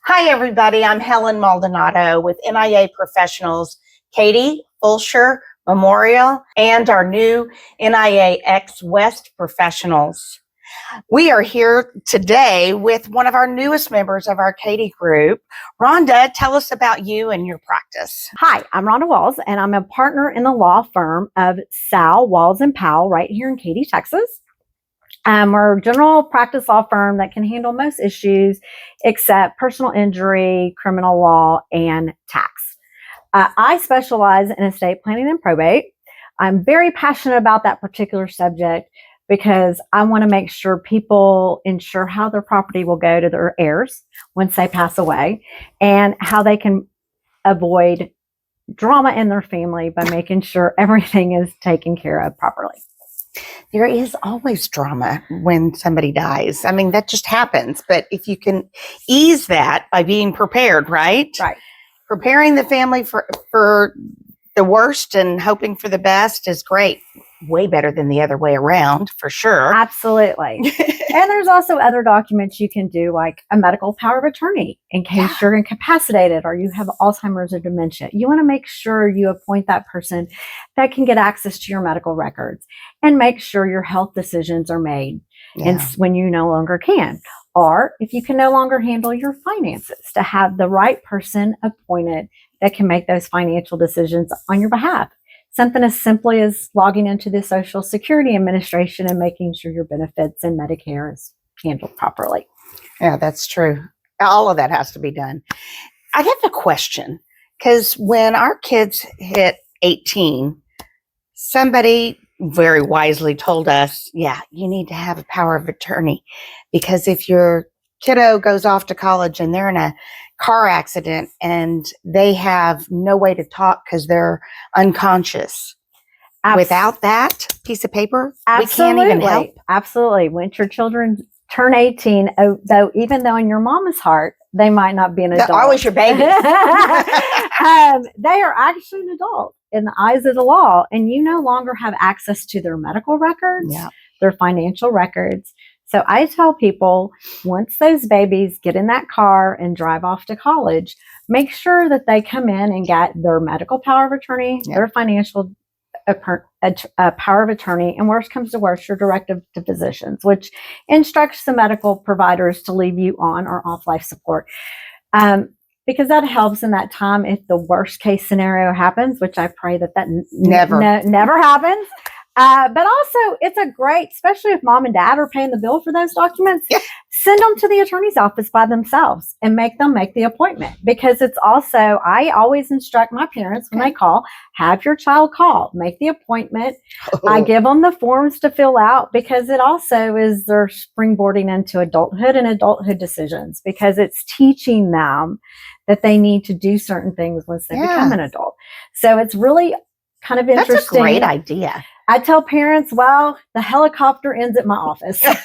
Hi, everybody. I'm Helen Maldonado with NIA Professionals, Katie Fulsher Memorial, and our new NIA X West Professionals. We are here today with one of our newest members of our Katie group. Rhonda, tell us about you and your practice. Hi, I'm Rhonda Walls, and I'm a partner in the law firm of Sal, Walls, and Powell right here in Katy, Texas. We're a general practice law firm that can handle most issues except personal injury, criminal law, and tax. I specialize in estate planning and probate. I'm very passionate about that particular subject because I want to make sure people ensure how their property will go to their heirs once they pass away and how they can avoid drama in their family by making sure everything is taken care of properly. There is always drama when somebody dies. I mean, that just happens. But if you can ease that by being prepared, right? Right. Preparing the family for the worst and hoping for the best is great. Way better than the other way around, for sure. Absolutely. And there's also other documents you can do, like a medical power of attorney in case you're incapacitated or you have Alzheimer's or dementia. You want to make sure you appoint that person that can get access to your medical records and make sure your health decisions are made and when you no longer can. Or if you can no longer handle your finances, to have the right person appointed that can make those financial decisions on your behalf. Something as simply as logging into the Social Security Administration and making sure your benefits and Medicare is handled properly. Yeah, that's true. All of that has to be done. I have a question, because when our kids hit 18, somebody very wisely told us, you need to have a power of attorney, because if your kiddo goes off to college and they're in a car accident and they have no way to talk because they're unconscious, without that piece of paper, we can't even help. Absolutely. Once your children turn 18, though, even though in your mama's heart, they might not be an adult. They're always your baby. They are actually an adult in the eyes of the law, and you no longer have access to their medical records, their financial records. So I tell people, once those babies get in that car and drive off to college, make sure that they come in and get their medical power of attorney, their financial power of attorney, and worst comes to worst, your directive to physicians, which instructs the medical providers to leave you on or off life support. Because that helps in that time if the worst case scenario happens, which I pray that never happens. But also, it's a great, especially if mom and dad are paying the bill for those documents, send them to the attorney's office by themselves and make them make the appointment. Because it's also, I always instruct my parents when they call, have your child call, make the appointment. I give them the forms to fill out, because it also is their springboarding into adulthood and adulthood decisions, because it's teaching them that they need to do certain things once they become an adult. So it's really kind of interesting. That's a great idea. I tell parents, well, the helicopter ends at my office. I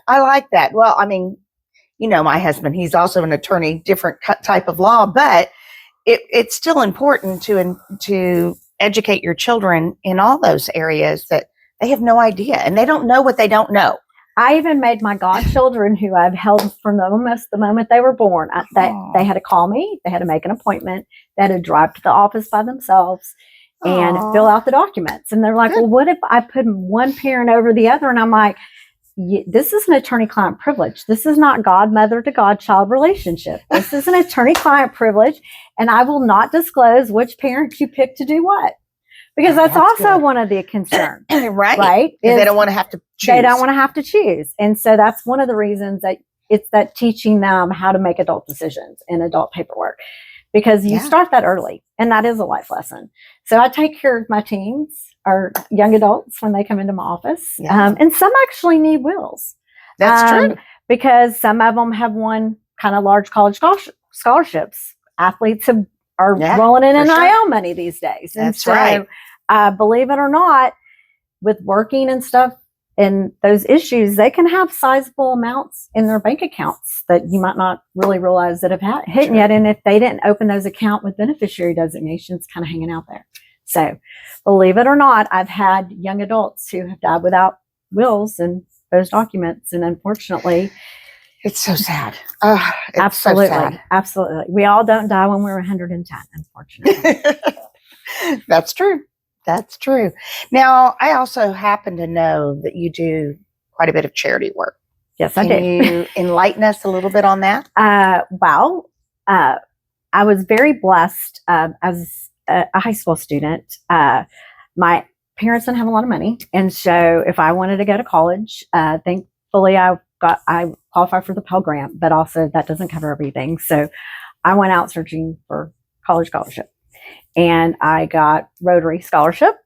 like that. Well, I mean, my husband, he's also an attorney, different type of law, but it's still important to educate your children in all those areas that they have no idea, and they don't know what they don't know. I even made my godchildren, who I've held from almost the moment they were born, they had to call me, they had to make an appointment, they had to drive to the office by themselves and fill out the documents. And they're like, well, what if I put one parent over the other? And I'm like, this is an attorney-client privilege. This is not godmother to godchild relationship. This is an attorney-client privilege, and I will not disclose which parent you pick to do what. Because that's also one of the concerns, right? They don't want to have to choose. They don't want to have to choose. And so that's one of the reasons that it's that teaching them how to make adult decisions and adult paperwork, because you start that early, and that is a life lesson. So I take care of my teens or young adults when they come into my office. And some actually need wills. That's true. Because some of them have won kind of large college scholarships. Athletes are rolling in NIL money these days. And That's right. Believe it or not, with working and stuff and those issues, they can have sizable amounts in their bank accounts that you might not really realize that have hit yet. And if they didn't open those accounts with beneficiary designations kind of hanging out there. So believe it or not, I've had young adults who have died without wills and those documents. And unfortunately, It's so sad. It's Absolutely. so sad. Absolutely. We all don't die when we're 110, unfortunately. That's true. That's true. Now, I also happen to know that you do quite a bit of charity work. Yes, I do. Can you enlighten us a little bit on that? I was very blessed as a high school student. My parents didn't have a lot of money, and so if I wanted to go to college, thankfully I qualified for the Pell Grant, but also that doesn't cover everything. So I went out searching for college scholarship, and I got Rotary scholarship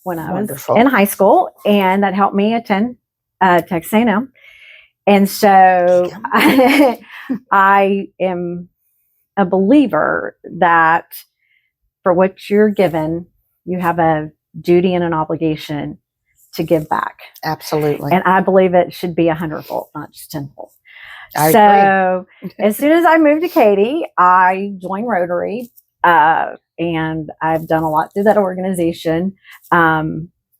when I was in high school, and that helped me attend Texas A&M. And so I am a believer that for what you're given, you have a duty and an obligation to give back. Absolutely. And I believe it should be 100-fold, not just 10-fold. I agree. As soon as I moved to Katy, I joined Rotary, and I've done a lot through that organization.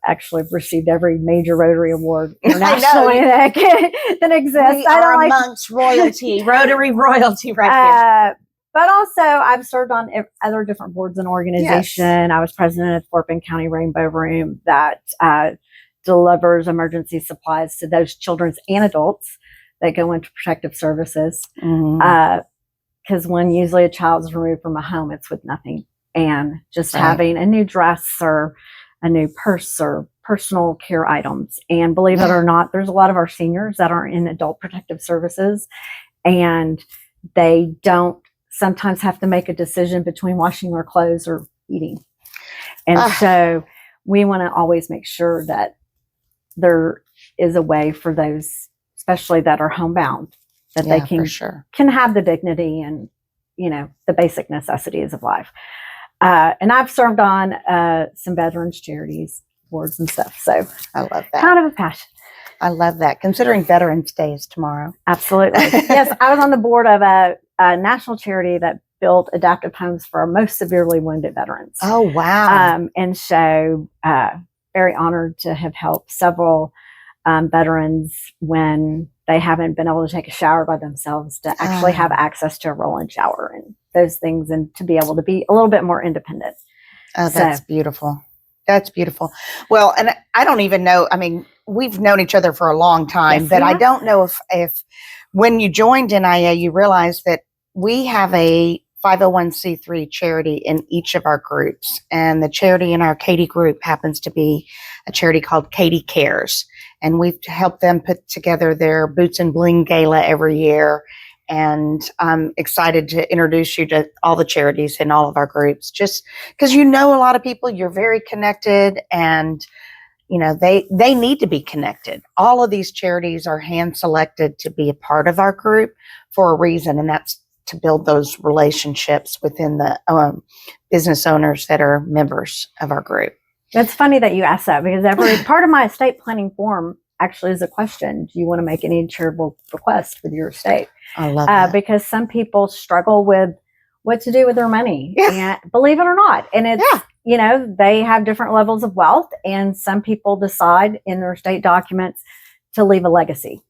Actually received every major Rotary award internationally that exists. We are amongst royalty, Rotary royalty right here. But also, I've served on other different boards and organizations. Yes. I was president of Thornton County Rainbow Room that delivers emergency supplies to those children and adults that go into protective services. Because when usually a child is removed from a home, it's with nothing. And just having a new dress or a new purse or personal care items. And believe it or not, there's a lot of our seniors that are in adult protective services, and they don't sometimes have to make a decision between washing their clothes or eating. And so we want to always make sure that there is a way for those, especially that are homebound, that they can have the dignity and, the basic necessities of life. And I've served on some veterans charities, boards and stuff. So I love that. Kind of a passion. I love that. Considering Veterans Day is tomorrow. Absolutely. Yes, I was on the board of a national charity that built adaptive homes for our most severely wounded veterans. Oh, wow. And so very honored to have helped several veterans when they haven't been able to take a shower by themselves to actually have access to a roll-in shower and those things, and to be able to be a little bit more independent. Oh, that's beautiful. That's beautiful. Well, and I don't even know, I mean, we've known each other for a long time, but I don't know if when you joined NIA, you realized that we have a 501c3 charity in each of our groups. And the charity in our Katy group happens to be a charity called Katy Cares. And we've helped them put together their Boots and Bling Gala every year. And I'm excited to introduce you to all the charities in all of our groups, just because a lot of people, you're very connected, and they need to be connected. All of these charities are hand selected to be a part of our group for a reason, and that's to build those relationships within the business owners that are members of our group. It's funny that you asked that, because every part of my estate planning form actually is a question. Do you want to make any charitable requests with your estate? I love that. Because some people struggle with what to do with their money. And believe it or not. And it's, they have different levels of wealth, and some people decide in their estate documents to leave a legacy.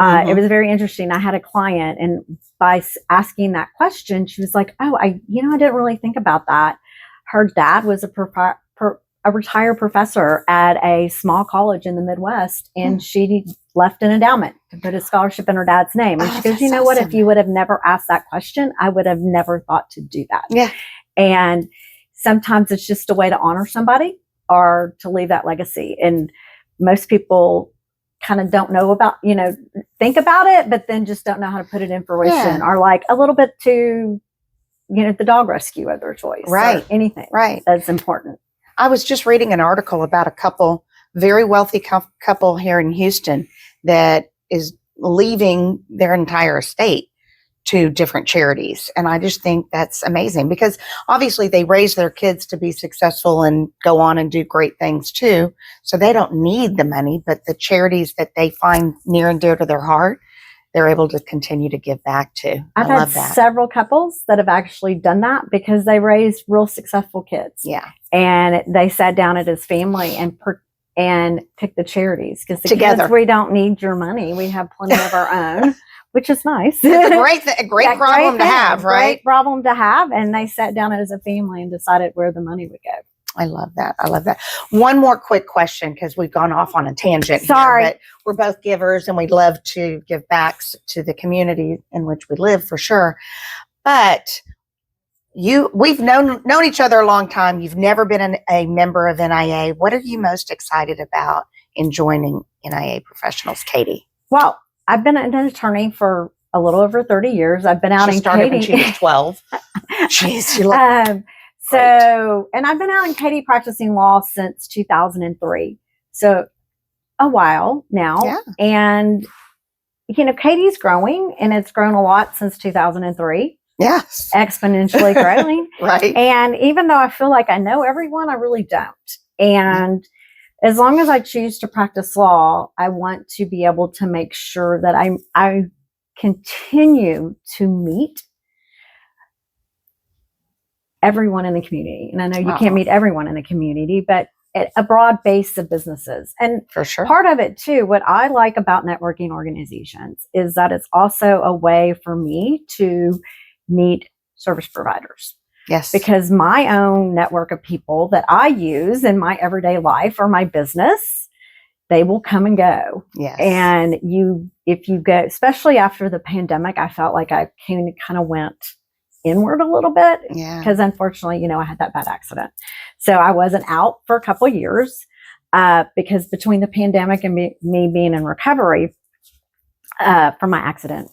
It was very interesting. I had a client, and by asking that question, she was like, oh, I didn't really think about that. Her dad was a retired professor at a small college in the Midwest, and she left an endowment to put a scholarship in her dad's name. And she goes, you know what, if you would have never asked that question, I would have never thought to do that. Yeah. And sometimes it's just a way to honor somebody or to leave that legacy. And most people kind of don't know about, think about it, but then just don't know how to put it in fruition, or like a little bit to, the dog rescue of their choice. Right. Or anything. Right. That's important. I was just reading an article about a couple, very wealthy couple here in Houston, that is leaving their entire estate to different charities. And I just think that's amazing, because obviously they raise their kids to be successful and go on and do great things too. So they don't need the money, but the charities that they find near and dear to their heart, they're able to continue to give back to. I've had several couples that have actually done that because they raised real successful kids. Yeah. And they sat down as family and picked the charities, because together, kids, we don't need your money. We have plenty of our own. which is nice. It's a great problem to have, right? Great problem to have. And they sat down as a family and decided where the money would go. I love that. I love that. One more quick question, because we've gone off on a tangent. Sorry. Here, but we're both givers and we love to give back to the community in which we live, for sure. But we've known each other a long time. You've never been a member of NIA. What are you most excited about in joining NIA professionals, Katie? Well, I've been an attorney for a little over 30 years. I've been out in started Katy. when she was 12. Jeez, you look and I've been out in Katy practicing law since 2003. So a while now. Yeah. And, Katy's growing, and it's grown a lot since 2003. Yes. Exponentially growing. Right. And even though I feel like I know everyone, I really don't. And as long as I choose to practice law, I want to be able to make sure that I continue to meet everyone in the community. And I know you can't meet everyone in the community, but a broad base of businesses. And for sure, part of it too, what I like about networking organizations is that it's also a way for me to meet service providers. Yes. Because my own network of people that I use in my everyday life or my business, they will come and go. Yes. And if you go, especially after the pandemic, I felt like I kind of went inward a little bit. Yeah. Because unfortunately, I had that bad accident. So I wasn't out for a couple of years because between the pandemic and me being in recovery from my accident,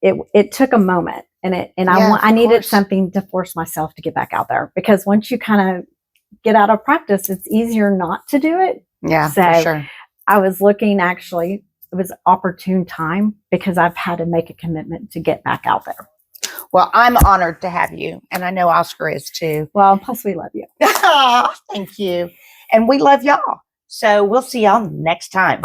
it took a moment, I needed something to force myself to get back out there, because once you kind of get out of practice, it's easier not to do it. Yeah, so for sure. I was looking, actually, it was opportune time because I've had to make a commitment to get back out there. Well, I'm honored to have you, and I know Oscar is too. Well, plus we love you. Thank you. And we love y'all. So we'll see y'all next time.